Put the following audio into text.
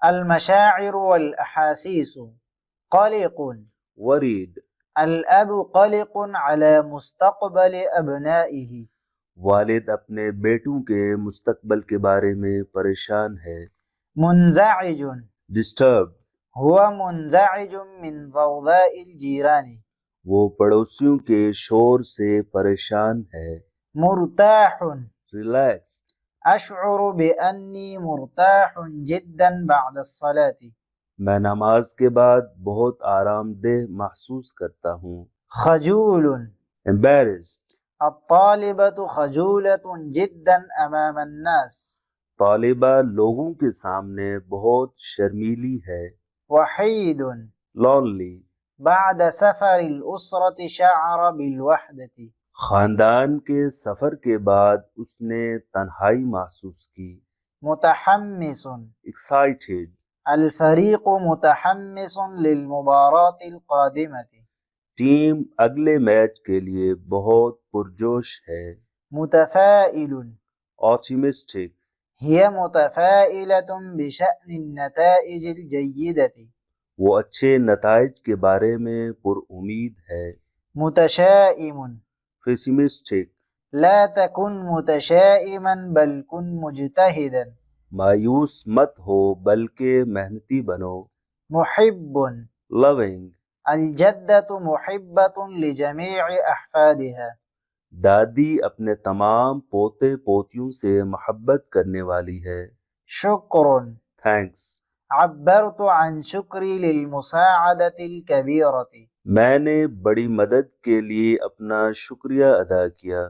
المشاعر والأحاسيس قلق. worried. الأب قلق على مستقبل أبنائه. والد اپنے بیٹوں کے مستقبل کے بارے میں پریشان ہے. منزعج. disturbed. هو منزعج من ضوضاء الجيران. وہ پڑوسیوں کے شور سے پریشان ہے. مرتاح. relaxed. أشعر بأني مرتاح جدا بعد الصلاة. میں نماز کے بعد بہت آرام دہ محسوس کرتا ہوں. خجول. embarrassed. الطالبة خجولة جدا أمام الناس. طالبہ لوگوں کے سامنے بہت شرمیلی ہے. وحيد. lonely. بعد سفر الأسرة شعر بالوحدة. خاندان کے سفر کے بعد اس نے تنہائی محسوس کی. متحمس. excited. الفريق متحمس للمباراة القادمة. ٹیم اگلے میچ کے لیے بہت پرجوش ہے. متفائل. optimistic. هي متفائلة بشأن النتائج الجيدة. وہ اچھے نتائج کے بارے میں پر امید ہے. متشائم. pessimistic. لا تكن متشائما بل كن مجتهدا. مایوس مت ہو بلکہ محنتی بنو. محب. loving. الجدة محبة لجميع أحفادها. دادی اپنے تمام پوتے پوتیوں سے محبت کرنے والی ہے. شکر. thanks. عبرت عن شكري للمساعدة الكبيرة. میں نے بڑی مدد کے لیے اپنا شکریہ ادا کیا.